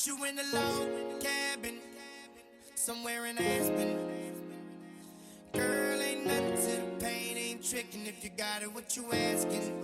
Put you in a log cabin, somewhere in Aspen. Girl, ain't nothing to the pain, ain't tricking if you got it, what you asking?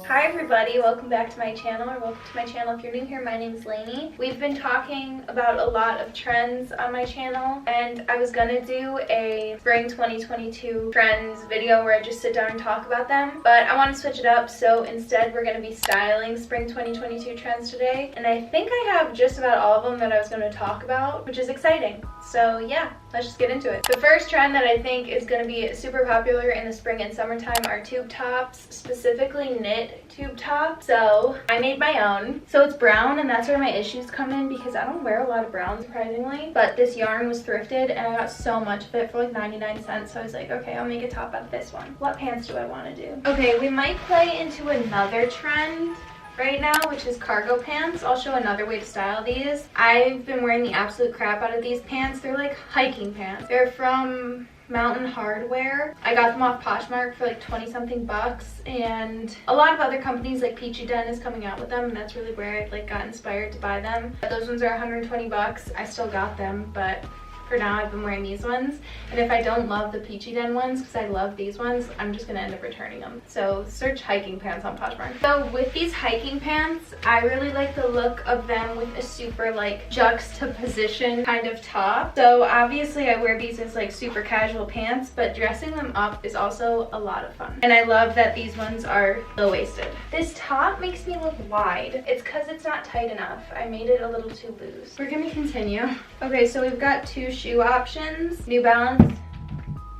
Hi everybody, welcome back to my channel, or welcome to my channel if you're new here. My name's Lainey. We've been talking about a lot of trends on my channel, and I was gonna do a spring 2022 trends video where I just sit down and talk about them, but I want to switch it up, so instead we're gonna be styling spring 2022 trends today, and I think I have just about all of them that I was gonna talk about, which is exciting. So yeah, let's just get into it. The first trend that I think is gonna be super popular in the spring and summertime are tube tops, specifically knit tube top. So I made my own. So it's brown, and that's where my issues come in because I don't wear a lot of brown, surprisingly. But this yarn was thrifted and I got so much of it for like 99 cents. So I was like, okay, I'll make a top out of this one. What pants do I want to do? Okay, we might play into another trend right now, which is cargo pants. I'll show another way to style these. I've been wearing the absolute crap out of these pants. They're like hiking pants. They're from Mountain Hardware. I got them off Poshmark for like 20 something bucks, and a lot of other companies like Peachy Den is coming out with them, and that's really where I like got inspired to buy them. But those ones are 120 bucks. I still got them, but for now I've been wearing these ones, and if I don't love the Peachy Den ones because I love these ones, I'm just gonna end up returning them. So search hiking pants on Poshmark. So with these hiking pants, I really like the look of them with a super like juxtaposition kind of top. So obviously I wear these as like super casual pants, but dressing them up is also a lot of fun. And I love that these ones are low-waisted. This top makes me look wide. It's because it's not tight enough. I made it a little too loose. We're gonna continue. Okay, so we've got two shoe options: New Balance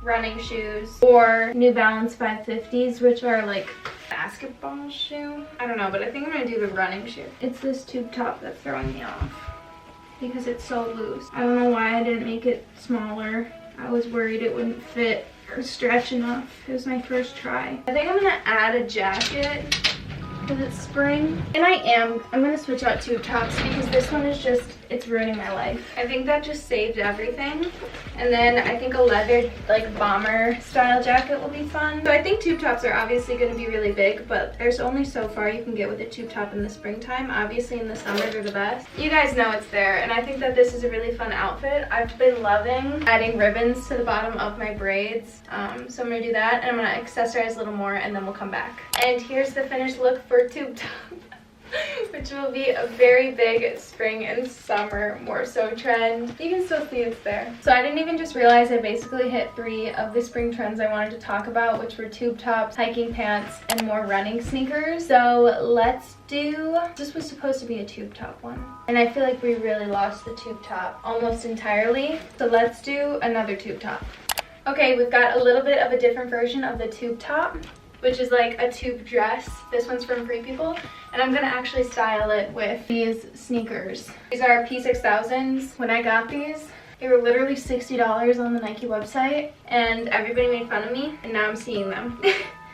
running shoes or New Balance 550s, which are like basketball shoe. I don't know, but I think I'm gonna do the running shoe. It's this tube top that's throwing me off because it's so loose. I don't know why I didn't make it smaller. I was worried it wouldn't fit or stretch enough. It was my first try. I think I'm gonna add a jacket because it's spring, and I'm gonna switch out tube tops because this one is just, it's ruining my life. I think that just saved everything. And then I think a leather like bomber style jacket will be fun. So I think tube tops are obviously going to be really big, but there's only so far you can get with a tube top in the springtime. Obviously in the summer they're the best. You guys know it's there, and I think that this is a really fun outfit. I've been loving adding ribbons to the bottom of my braids, so I'm gonna do that, and I'm gonna accessorize a little more, and then we'll come back. And here's the finished look for tube top, which will be a very big spring and summer more so trend. You can still see it's there. So I didn't even just realize I basically hit 3 of the spring trends I wanted to talk about, which were tube tops, hiking pants, and more running sneakers. So let's do, this was supposed to be a tube top one, and I feel like we really lost the tube top almost entirely. So let's do another tube top. Okay, we've got a little bit of a different version of the tube top, which is like a tube dress. This one's from Free People, and I'm gonna actually style it with these sneakers. These are P6000s. When I got these, they were literally $60 on the Nike website, and everybody made fun of me, and now I'm seeing them.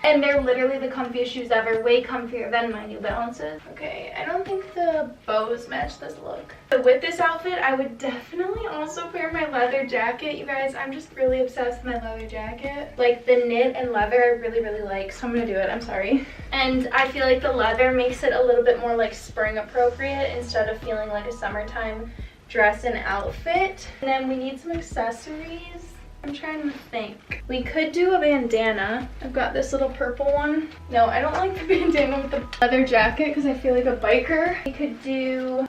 And they're literally the comfiest shoes ever, way comfier than my New Balances. Okay, I don't think the bows match this look. So with this outfit, I would definitely also wear my leather jacket. You guys, I'm just really obsessed with my leather jacket. Like the knit and leather I really, really like, so I'm gonna do it, I'm sorry. And I feel like the leather makes it a little bit more like spring appropriate instead of feeling like a summertime dress and outfit. And then we need some accessories. I'm trying to think. We could do a bandana. I've got this little purple one. No, I don't like the bandana with the leather jacket because I feel like a biker. We could do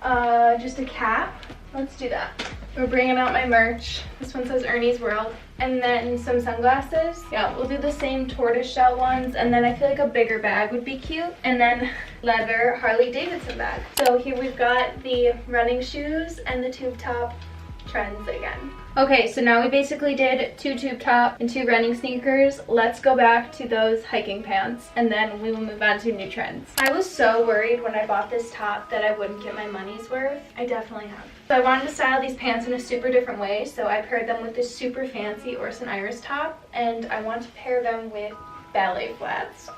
just a cap. Let's do that. We're bringing out my merch. This one says Ernie's World. And then some sunglasses. Yeah, we'll do the same tortoiseshell ones. And then I feel like a bigger bag would be cute. And then leather Harley Davidson bag. So here we've got the running shoes and the tube top trends again. Okay, so now we basically did 2 tube top and 2 running sneakers. Let's go back to those hiking pants, and then we will move on to new trends. I was so worried when I bought this top that I wouldn't get my money's worth. I definitely have. So I wanted to style these pants in a super different way, so I paired them with this super fancy Orson Iris top, and I want to pair them with ballet flats.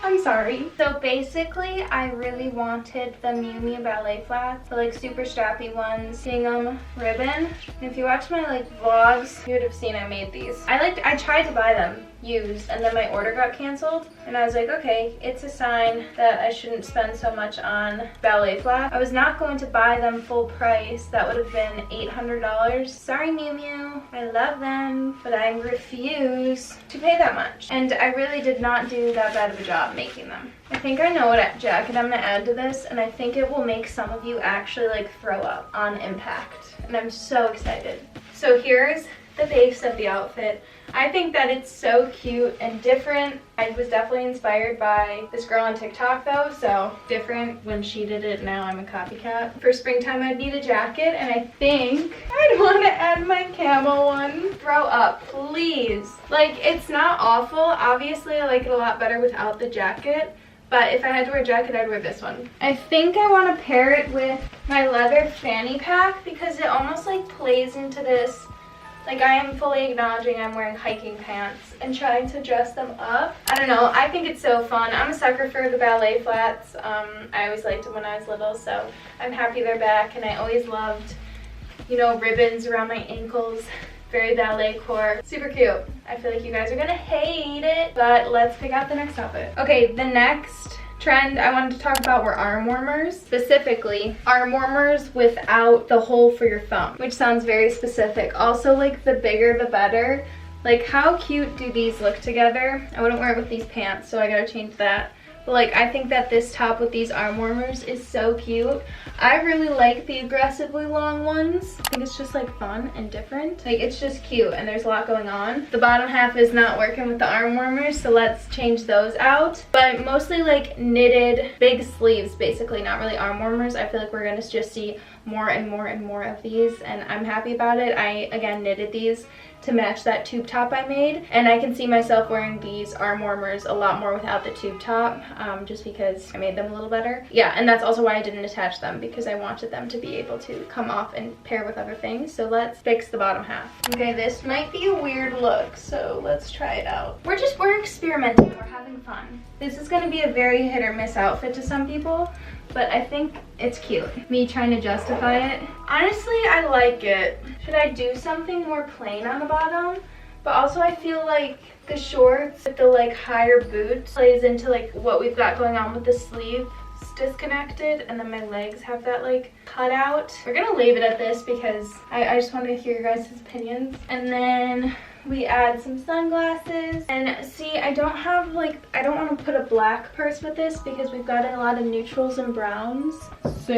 I'm sorry. So basically, I really wanted the Miu Miu ballet flats, the like super strappy ones, gingham ribbon. And if you watch my like vlogs, you would have seen I made these. I tried to buy them used, and then my order got canceled, and I was like, okay, it's a sign that I shouldn't spend so much on ballet flats. I was not going to buy them full price. That would have been $800. Sorry, Miu Miu, I love them, but I refuse to pay that much, and I really did not do that bad of a job making them. I think I know what jacket I'm gonna add to this, and I think it will make some of you actually like throw up on impact, and I'm so excited. So here's the base of the outfit. I think that it's so cute and different. I was definitely inspired by this girl on TikTok though, so different when she did it, now I'm a copycat. For springtime I'd need a jacket, and I think I'd want to add my camo one. Throw up, please. Like, it's not awful. Obviously I like it a lot better without the jacket, but if I had to wear a jacket, I'd wear this one. I think I want to pair it with my leather fanny pack because it almost like plays into this. Like, I am fully acknowledging I'm wearing hiking pants and trying to dress them up. I don't know, I think it's so fun. I'm a sucker for the ballet flats. I always liked them when I was little, so I'm happy they're back. And I always loved, you know, ribbons around my ankles. Very ballet core. Super cute. I feel like you guys are gonna hate it, but let's pick out the next outfit. Okay, the next trend I wanted to talk about were arm warmers. Specifically, arm warmers without the hole for your thumb, which sounds very specific. Also, like, the bigger the better. Like, how cute do these look together? I wouldn't wear it with these pants, so I gotta change that. But like, I think that this top with these arm warmers is so cute. I really like the aggressively long ones. I think it's just like fun and different. Like, it's just cute and there's a lot going on. The bottom half is not working with the arm warmers, so let's change those out. But mostly like knitted big sleeves, basically, not really arm warmers. I feel like we're gonna just see more and more and more of these, and I'm happy about it. I, again, knitted these to match that tube top I made, and I can see myself wearing these arm warmers a lot more without the tube top, just because I made them a little better. Yeah, and that's also why I didn't attach them, because I wanted them to be able to come off and pair with other things. So let's fix the bottom half. Okay, this might be a weird look, so let's try it out. We're experimenting, we're having fun. This is gonna be a very hit or miss outfit to some people, but I think it's cute. Me trying to justify it. Honestly, I like it. Should I do something more plain on the bottom? But also I feel like the shorts with the like higher boots plays into like what we've got going on with the sleeve. It's disconnected, and then my legs have that like cut out. We're gonna leave it at this because I just want to hear your guys' opinions. And then we add some sunglasses, and see, I don't want to put a black purse with this because we've got a lot of neutrals and browns, so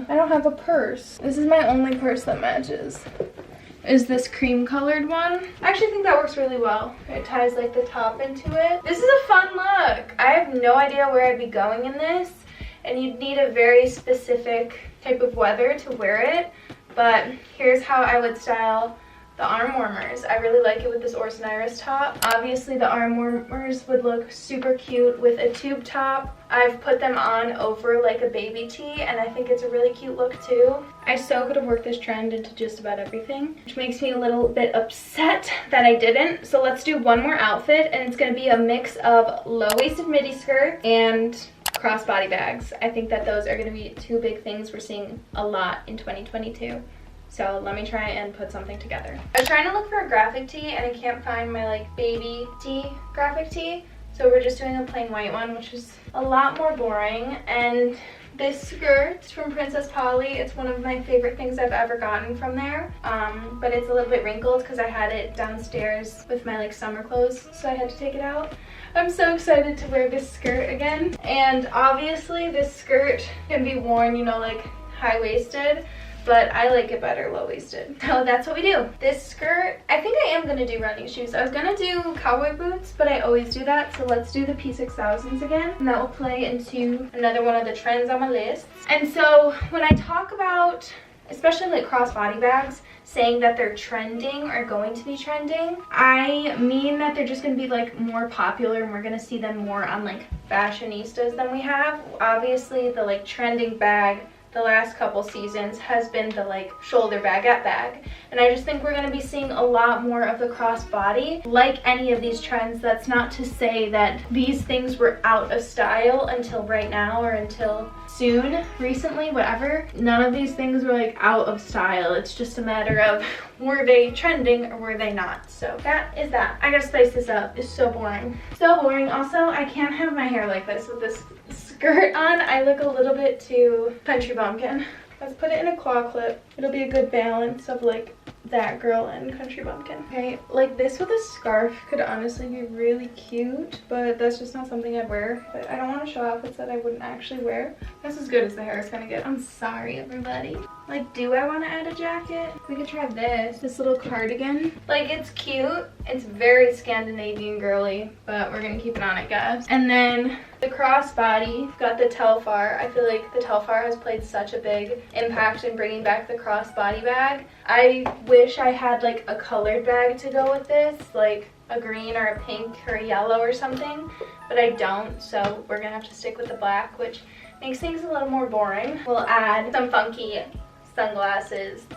I don't have a purse. This is my only purse that matches, is this cream colored one. I actually think that works really well. It ties like the top into it. This is a fun look. I have no idea where I'd be going in this, and you'd need a very specific type of weather to wear it, but here's how I would style the arm warmers. I really like it with this oresund top. Obviously the arm warmers would look super cute with a tube top. I've put them on over like a baby tee, and I think it's a really cute look too. I so could have worked this trend into just about everything, which makes me a little bit upset that I didn't. So let's do one more outfit, and it's gonna be a mix of low-waisted midi skirt and crossbody bags. I think that those are gonna be two big things we're seeing a lot in 2022. So let me try and put something together. I was trying to look for a graphic tee, and I can't find my like baby tee graphic tee. So we're just doing a plain white one, which is a lot more boring. And this skirt from Princess Polly, it's one of my favorite things I've ever gotten from there. But it's a little bit wrinkled because I had it downstairs with my like summer clothes, so I had to take it out. I'm so excited to wear this skirt again. And obviously this skirt can be worn, you know, like high-waisted, but I like it better low-waisted. So that's what we do. This skirt, I think I am gonna do running shoes. I was gonna do cowboy boots, but I always do that. So let's do the P6000s again. And that will play into another one of the trends on my list. And so when I talk about, especially like crossbody bags, saying that they're trending or going to be trending, I mean that they're just gonna be like more popular, and we're gonna see them more on like fashionistas than we have. Obviously the like trending bag the last couple seasons has been the like shoulder bagette bag. And I just think we're going to be seeing a lot more of the crossbody. Like any of these trends, that's not to say that these things were out of style until right now or until soon, recently, whatever. None of these things were like out of style. It's just a matter of were they trending or were they not. So that is that. I gotta spice this up. It's so boring. So boring. Also, I can't have my hair like this with this skirt on. I look a little bit too country bumpkin. Let's put it in a claw clip. It'll be a good balance of like that girl and country bumpkin. Okay, like this with a scarf could honestly be really cute, but that's just not something I'd wear. But I don't want to show outfits that I wouldn't actually wear. That's as good as the hair is gonna get. I'm sorry, everybody. Like, do I want to add a jacket? We could try this little cardigan. Like, it's cute. It's very Scandinavian girly, but we're gonna keep it on, I guess. And then the crossbody, got the Telfar. I feel like the Telfar has played such a big impact in bringing back the crossbody bag. I wish I had like a colored bag to go with this, like a green or a pink or a yellow or something, but I don't, so we're gonna have to stick with the black, which makes things a little more boring. We'll add some funky sunglasses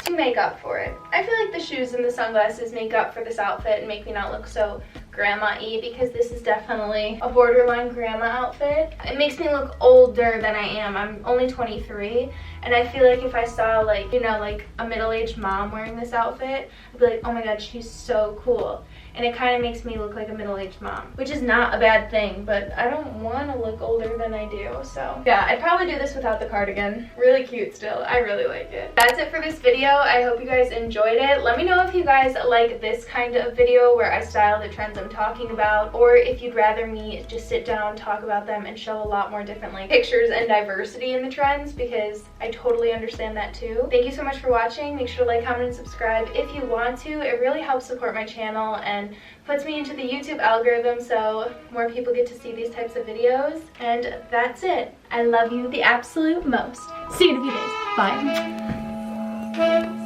to make up for it. I feel like the shoes and the sunglasses make up for this outfit and make me not look so grandma-y, because this is definitely a borderline grandma outfit. It makes me look older than I am. I'm only 23, and I feel like if I saw like, you know, like a middle-aged mom wearing this outfit, I'd be like, oh my god, she's so cool. And it kind of makes me look like a middle-aged mom, which is not a bad thing, but I don't want to look older than I do. So yeah, I'd probably do this without the cardigan. Really cute still. I really like it. That's it for this video. I hope you guys enjoyed it. Let me know if you guys like this kind of video where I style the trends I'm talking about, or if you'd rather me just sit down, talk about them, and show a lot more different like pictures and diversity in the trends, because I totally understand that too. Thank you so much for watching. Make sure to like, comment, and subscribe if you want to. It really helps support my channel and puts me into the YouTube algorithm, so more people get to see these types of videos. And that's it. I love you the absolute most. See you in a few days. Bye.